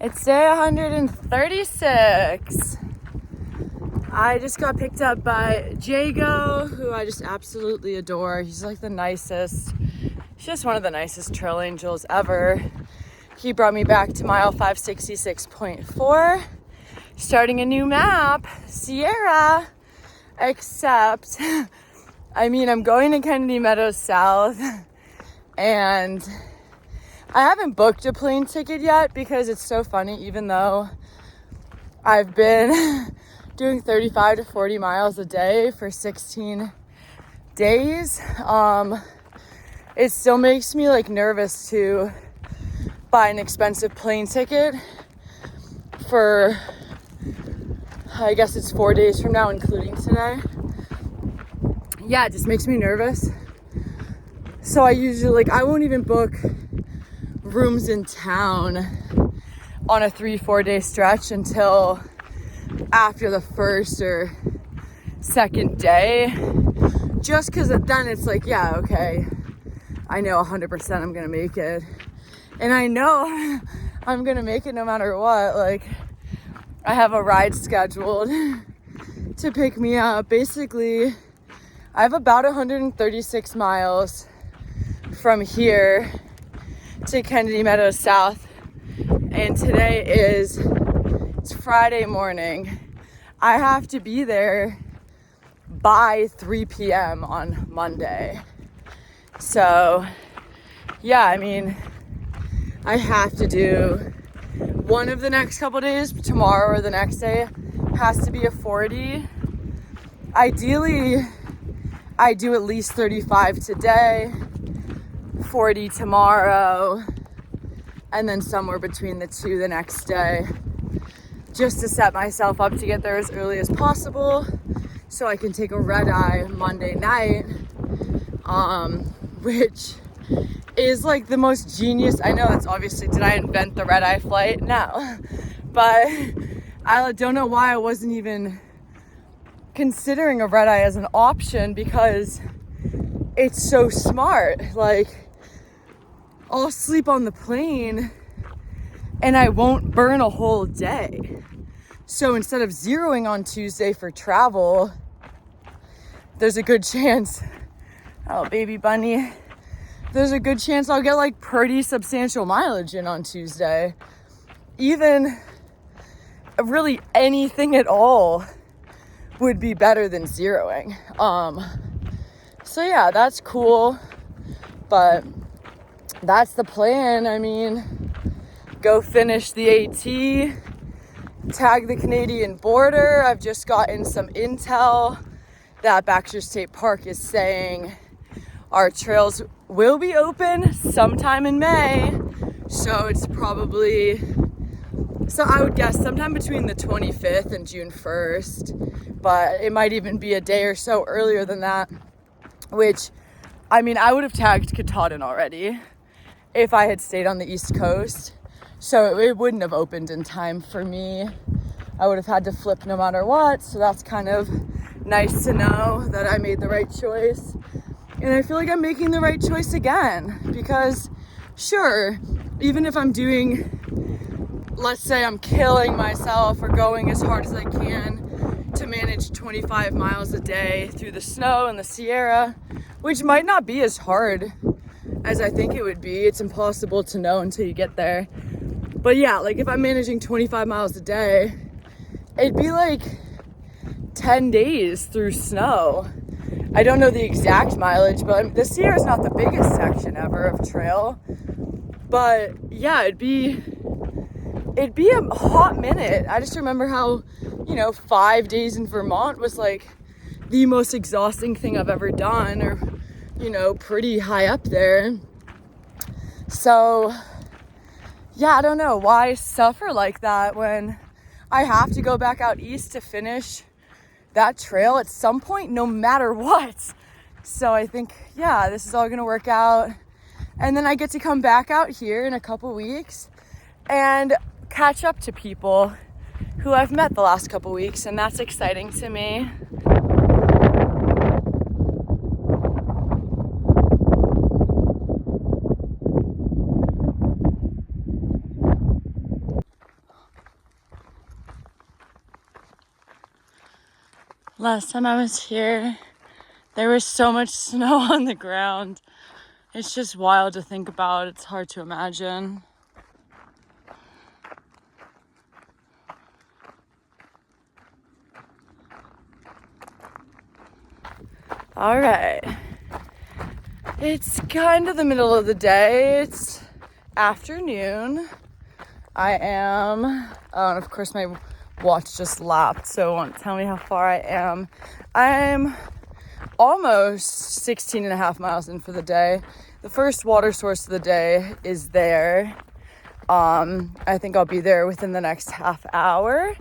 It's day 136. I just got picked up by Jago, who I just absolutely adore. He's like the nicest. He's just one of the nicest trail angels ever. He brought me back to mile 566.4, starting a new map, Sierra, except, I mean, I'm going to Kennedy Meadows South, and I haven't booked a plane ticket yet because it's so funny, even though I've been doing 35 to 40 miles a day for 16 days. It still makes me like nervous to buy an expensive plane ticket for, I guess it's 4 days from now, including today. Yeah, it just makes me nervous. So I usually, I won't even book rooms in town on a 3-4 day stretch until after the first or second day, just because then it's like, yeah, okay, I know 100% I'm gonna make it, and I know I'm gonna make it no matter what. Like, I have a ride scheduled to pick me up. Basically, I have about 136 miles from here to Kennedy Meadows South, and today it's Friday morning. I have to be there by 3 p.m. on Monday. So yeah, I mean, I have to do one of the next couple days. Tomorrow or the next day has to be a 40. Ideally, I do at least 35 today, 40 tomorrow, and then somewhere between the two the next day, just to set myself up to get there as early as possible so I can take a red eye Monday night, which is like the most genius. I know that's obviously, did I invent the red eye flight? No, but I don't know why I wasn't even considering a red eye as an option, because it's so smart. Like, I'll sleep on the plane and I won't burn a whole day. So instead of zeroing on Tuesday for travel, there's a good chance, oh baby bunny, there's a good chance I'll get like pretty substantial mileage in on Tuesday. Even really anything at all would be better than zeroing. So yeah, that's cool, but that's the plan. I mean, go finish the AT, tag the Canadian border. I've just gotten some intel that Baxter State Park is saying our trails will be open sometime in May. So it's probably, so I would guess sometime between the 25th and June 1st, but it might even be a day or so earlier than that, which, I mean, I would have tagged Katahdin already if I had stayed on the East Coast. So it wouldn't have opened in time for me. I would have had to flip no matter what. So that's kind of nice to know that I made the right choice. And I feel like I'm making the right choice again, because sure, even if I'm doing, let's say I'm killing myself or going as hard as I can to manage 25 miles a day through the snow and the Sierra, which might not be as hard as I think it would be. It's impossible to know until you get there. But yeah, like if I'm managing 25 miles a day, it'd be like 10 days through snow. I don't know the exact mileage, but the Sierra is not the biggest section ever of trail. But yeah, it'd be a hot minute. I just remember how, 5 days in Vermont was like the most exhausting thing I've ever done, or, pretty high up there. So yeah, I don't know why suffer like that when I have to go back out east to finish that trail at some point, no matter what. So I think, yeah, this is all gonna work out. And then I get to come back out here in a couple weeks and catch up to people who I've met the last couple weeks, and that's exciting to me. Last time I was here, there was so much snow on the ground. It's just wild to think about. It's hard to imagine. All right. It's kind of the middle of the day. It's afternoon. I am, and of course my watch just lapped, so it won't tell me how far I am. I'm almost 16 and a half miles in for the day. The first water source of the day is there. I think I'll be there within the next half hour.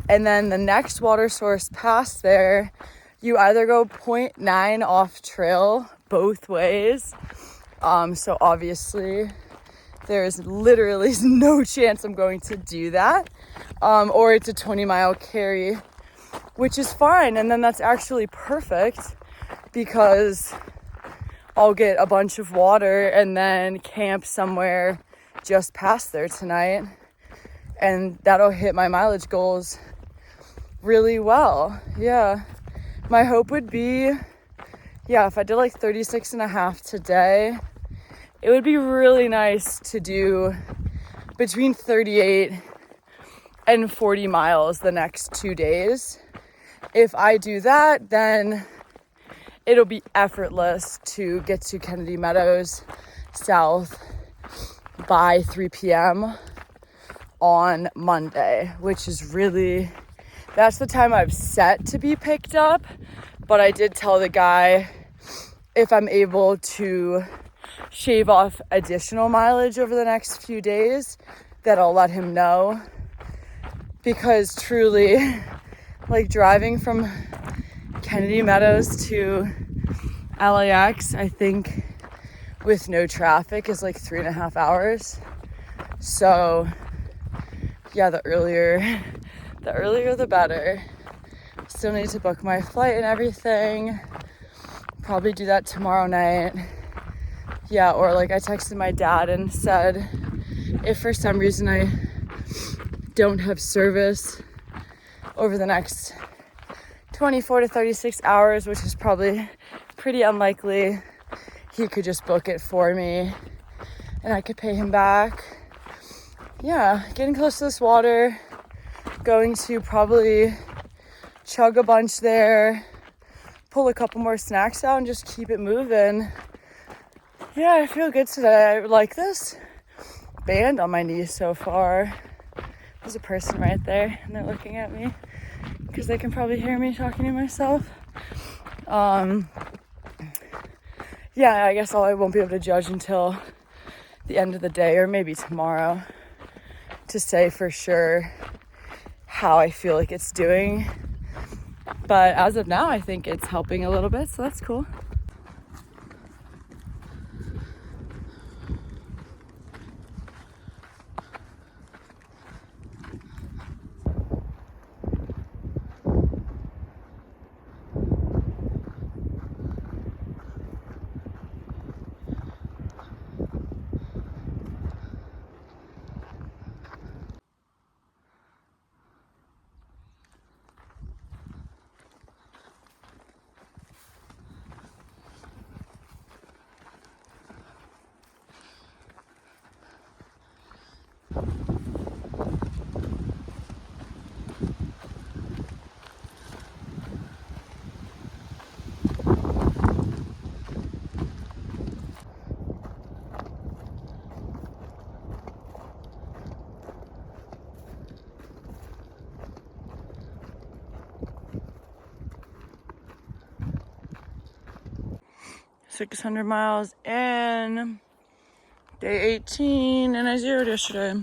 And then the next water source past there, you either go 0.9 off trail both ways. So obviously there's literally no chance I'm going to do that. Or it's a 20-mile carry, which is fine. And then that's actually perfect because I'll get a bunch of water and then camp somewhere just past there tonight. And that'll hit my mileage goals really well. Yeah. My hope would be, if I did like 36 and a half today, it would be really nice to do between 38 and 40 miles the next 2 days. If I do that, then it'll be effortless to get to Kennedy Meadows South by 3 p.m. on Monday, which is really, that's the time I've set to be picked up. But I did tell the guy if I'm able to shave off additional mileage over the next few days, that I'll let him know. Because truly, like driving from Kennedy Meadows to LAX, I think with no traffic is like 3.5 hours. So yeah, the earlier the better. Still need to book my flight and everything. Probably do that tomorrow night. Yeah, or like I texted my dad and said, if for some reason I don't have service over the next 24 to 36 hours, which is probably pretty unlikely, he could just book it for me and I could pay him back. Yeah, getting close to this water, going to probably chug a bunch there, pull a couple more snacks out and just keep it moving. Yeah, I feel good today. I like this band on my knee so far. There's a person right there and they're looking at me because they can probably hear me talking to myself. Yeah, I guess I won't be able to judge until the end of the day or maybe tomorrow to say for sure how I feel like it's doing. But as of now, I think it's helping a little bit, so that's cool. $600 miles in, day 18, and I zeroed yesterday.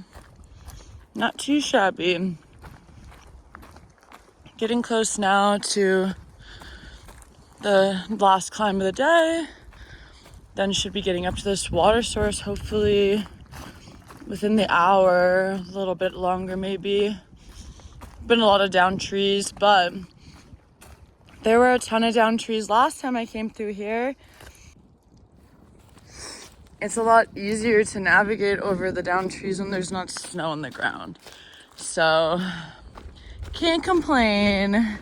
Not too shabby. Getting close now to the last climb of the day. Then should be getting up to this water source hopefully within the hour, a little bit longer maybe. Been a lot of down trees, but there were a ton of down trees last time I came through here. It's a lot easier to navigate over the down trees when there's not snow on the ground. So, can't complain.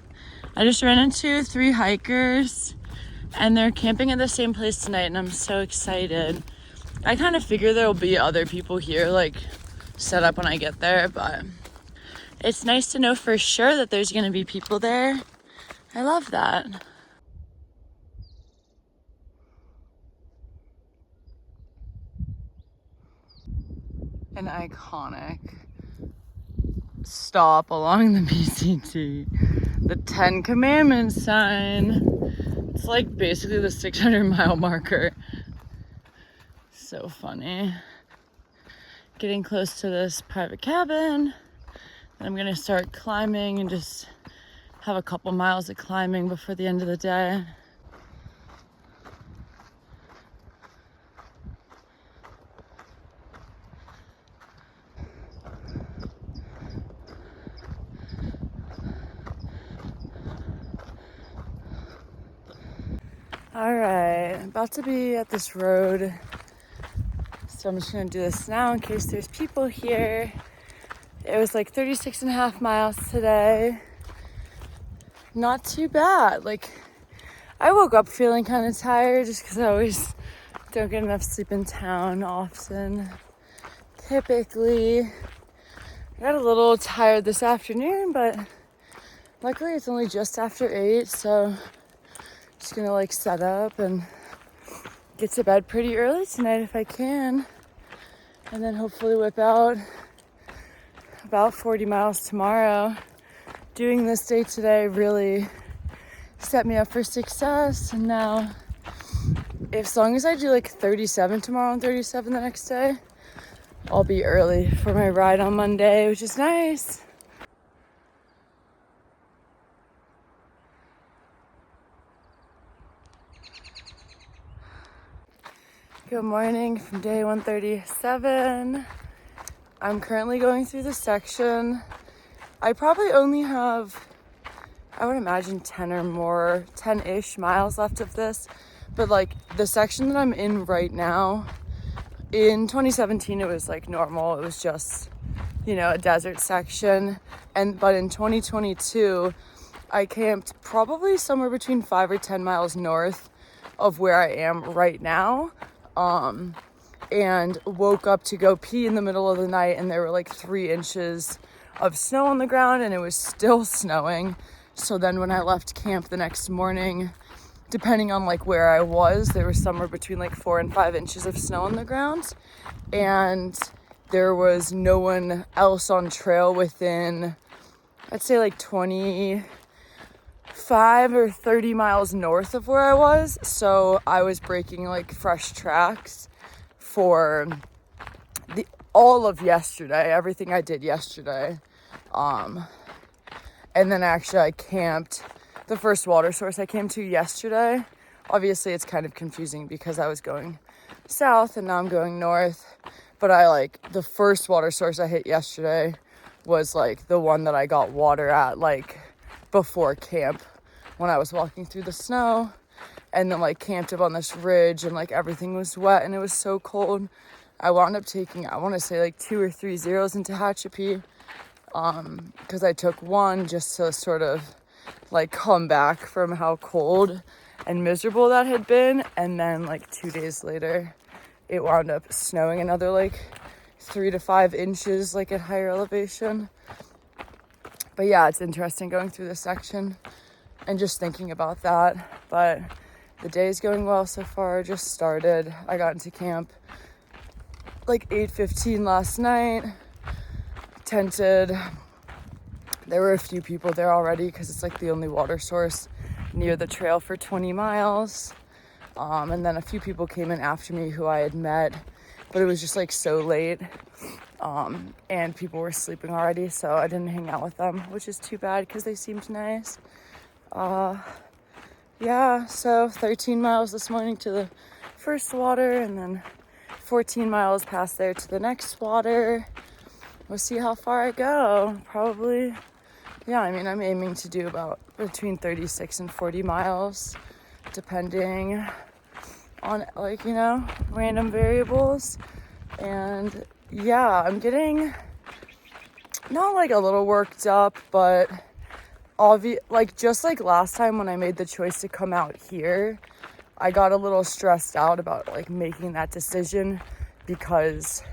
I just ran into 3 hikers and they're camping at the same place tonight and I'm so excited. I kind of figure there'll be other people here like set up when I get there, but it's nice to know for sure that there's gonna be people there. I love that. An iconic stop along the PCT. The 10 Commandments sign. It's like basically the 600-mile marker. So funny. Getting close to this private cabin. I'm gonna start climbing and just have a couple miles of climbing before the end of the day. All right, I'm about to be at this road. So I'm just gonna do this now in case there's people here. It was like 36.5 miles today. Not too bad. Like, I woke up feeling kind of tired just because I always don't get enough sleep in town often. Typically, I got a little tired this afternoon, but luckily it's only just after 8, so just gonna like set up and get to bed pretty early tonight if I can, and then hopefully whip out about 40 miles tomorrow. Doing this day today really set me up for success, and now as long as I do like 37 tomorrow and 37 the next day, I'll be early for my ride on Monday, which is nice. Good morning from day 137. I'm currently going through the section. I probably only have, I would imagine 10-ish miles left of this. But like the section that I'm in right now, in 2017 it was like normal. It was just, a desert section. But in 2022, I camped probably somewhere between 5 or 10 miles north of where I am right now. And woke up to go pee in the middle of the night, and there were like 3 inches of snow on the ground, and it was still snowing. So then when I left camp the next morning, depending on like where I was, there was somewhere between like 4 and 5 inches of snow on the ground, and there was no one else on trail within, I'd say like 25 or 30 miles north of where I was. So I was breaking like fresh tracks for all of yesterday, everything I did yesterday. And then actually I camped the first water source I came to yesterday. Obviously it's kind of confusing because I was going south and now I'm going north, but the first water source I hit yesterday was like the one that I got water at like before camp when I was walking through the snow, and then like camped up on this ridge, and like everything was wet and it was so cold. I wound up taking, I want to say like 2 or 3 zeros into Hatchapee, because I took one just to sort of like come back from how cold and miserable that had been. And then like 2 days later, it wound up snowing another like 3 to 5 inches, like at higher elevation. But yeah, it's interesting going through this section and just thinking about that. But the day is going well so far. Just started. I got into camp like 8:15 last night. Tented. There were a few people there already because it's like the only water source near the trail for 20 miles. And then a few people came in after me who I had met, but it was just like so late. And people were sleeping already, so I didn't hang out with them, which is too bad because they seemed nice. Yeah, so 13 miles this morning to the first water, and then 14 miles past there to the next water. We'll see how far I go. Probably, yeah, I mean, I'm aiming to do about between 36 and 40 miles, depending on random variables. And yeah, I'm getting not like a little worked up, but like just like last time when I made the choice to come out here, I got a little stressed out about like making that decision because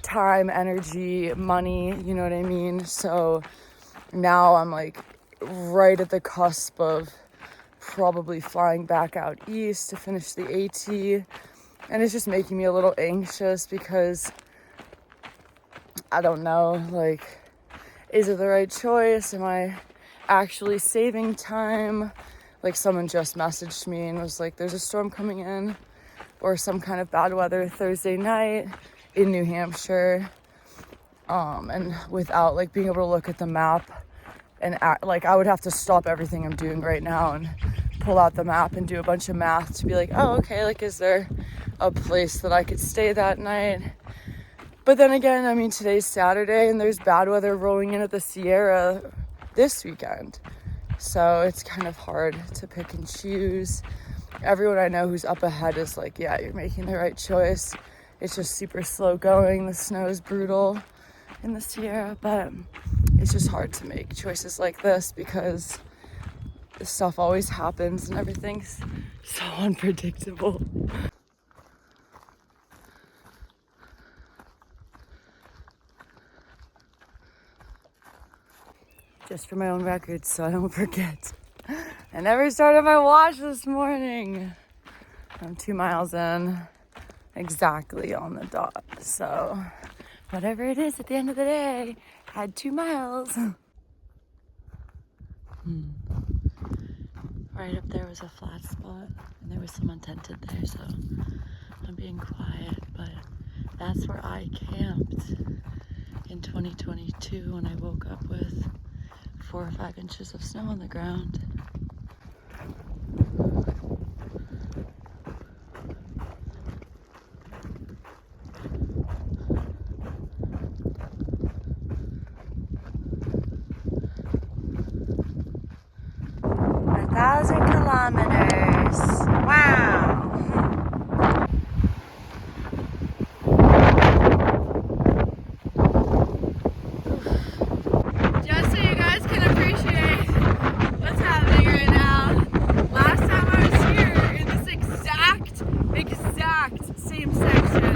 time, energy, money, you know what I mean? So now I'm like right at the cusp of probably flying back out east to finish the AT, and it's just making me a little anxious because I don't know, like, is it the right choice? Am I actually saving time? Like, someone just messaged me and was like, there's a storm coming in or some kind of bad weather Thursday night in New Hampshire, and without like being able to look at the map and like I would have to stop everything I'm doing right now and pull out the map and do a bunch of math to be like, oh, okay, like, is there a place that I could stay that night? But then again, I mean, today's Saturday and there's bad weather rolling in at the Sierra this weekend. So it's kind of hard to pick and choose. Everyone I know who's up ahead is like, yeah, you're making the right choice. It's just super slow going. The snow is brutal in the Sierra, but it's just hard to make choices like this because this stuff always happens and everything's so unpredictable. Just for my own record, so I don't forget. I never started my watch this morning. I'm 2 miles in, exactly on the dot. So whatever it is at the end of the day, I had 2 miles. Right up there was a flat spot and there was some untented there, so I'm being quiet, but that's where I camped in 2022 when I woke up with 4 or 5 inches of snow on the ground. A 1,000 kilometers. Wow. Just so you guys can appreciate what's happening right now. Last time I was here in this exact same section,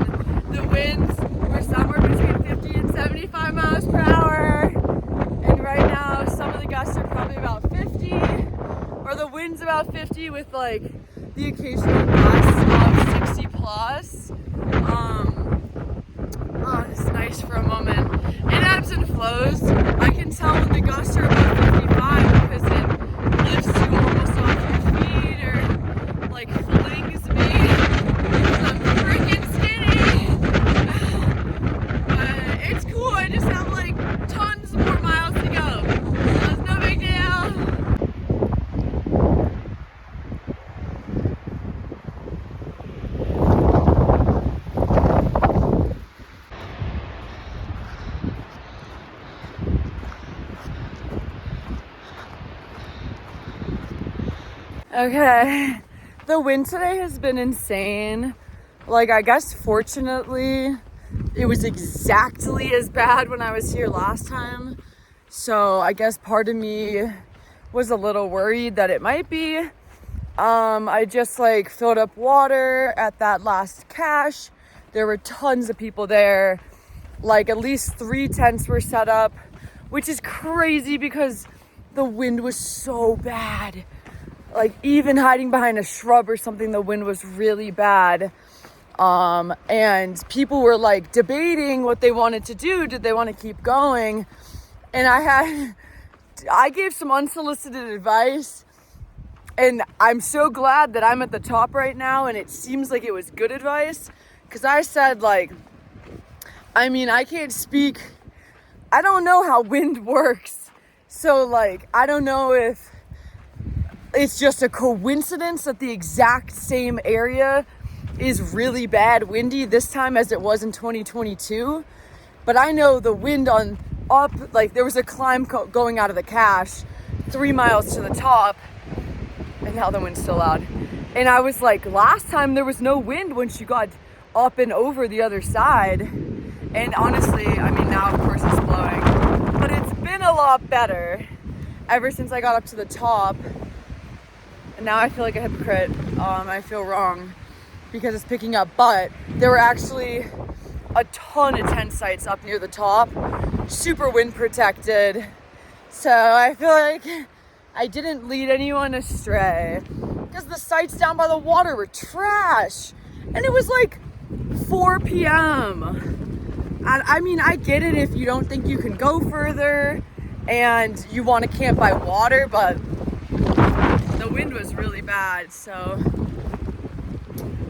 the winds were somewhere between 50 and 75 miles per hour. And right now, some of the gusts are probably about 50, or the wind's about 50 with like the occasional gust of 60 plus. Oh, it's nice for a moment. It ebbs and flows. I can tell when the gusts are about 55 because it lifts you almost off your feet or like flings me because I'm freaking skinny. But it's cool. I just have like tons more miles to go. So it's no big deal. Okay, the wind today has been insane. Like, I guess fortunately it was exactly as bad when I was here last time. So I guess part of me was a little worried that it might be. I just like filled up water at that last cache. There were tons of people there. Like at least 3 tents were set up, which is crazy because the wind was so bad. Like even hiding behind a shrub or something, the wind was really bad. And people were like debating what they wanted to do. Did they want to keep going? And I gave some unsolicited advice, and I'm so glad that I'm at the top right now and it seems like it was good advice. Cause I said like, I mean, I can't speak, I don't know how wind works. So like, I don't know if it's just a coincidence that the exact same area is really bad windy this time as it was in 2022. But I know the wind on up, like there was a climb going out of the cache 3 miles to the top, and now the wind's still loud. And I was like, last time there was no wind once you got up and over the other side. And honestly, I mean, now of course it's blowing, but it's been a lot better. ever since I got up to the top, and now I feel like a hypocrite. I feel wrong because it's picking up, but there were actually a ton of tent sites up near the top, super wind protected. So I feel like I didn't lead anyone astray because the sites down by the water were trash. And it was like 4 p.m. And I mean, I get it if you don't think you can go further and you want to camp by water, but the wind was really bad. So,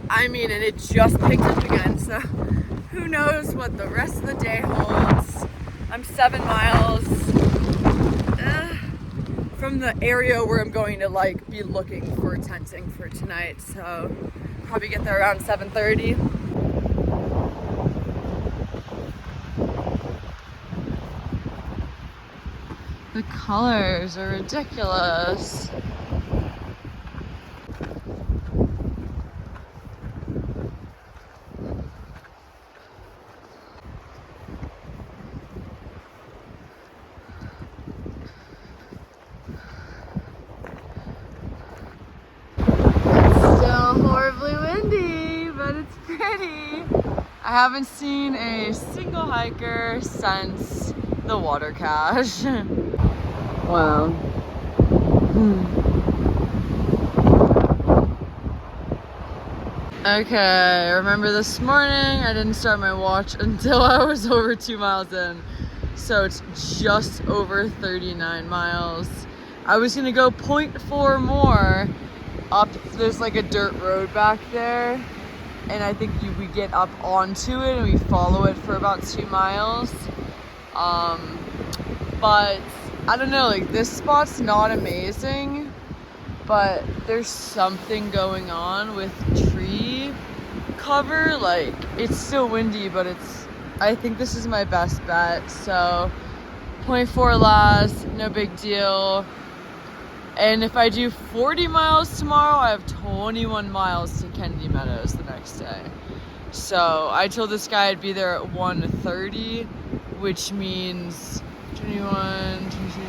I mean, and it just picked up again. So who knows what the rest of the day holds. I'm 7 miles from the area where I'm going to like be looking for tenting for tonight. So probably get there around 7:30. The colors are ridiculous. Horribly windy, but it's pretty. I haven't seen a single hiker since the water cache. Wow. Okay, remember this morning I didn't start my watch until I was over 2 miles in. So it's just over 39 miles. I was gonna go 0.4 more up. There's like a dirt road back there, and I think we get up onto it and we follow it for about 2 miles. But I don't know, like this spot's not amazing, but there's something going on with tree cover. Like it's still windy, but I think this is my best bet. So 0.4 last, no big deal. And if I do 40 miles tomorrow, I have 21 miles to Kennedy Meadows the next day. So I told this guy I'd be there at 1:30, which means 21, 22.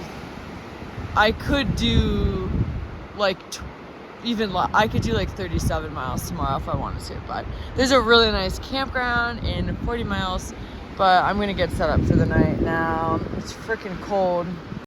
I could do like I could do like 37 miles tomorrow if I wanted to. But there's a really nice campground in 40 miles. But I'm gonna get set up for the night now. It's freaking cold.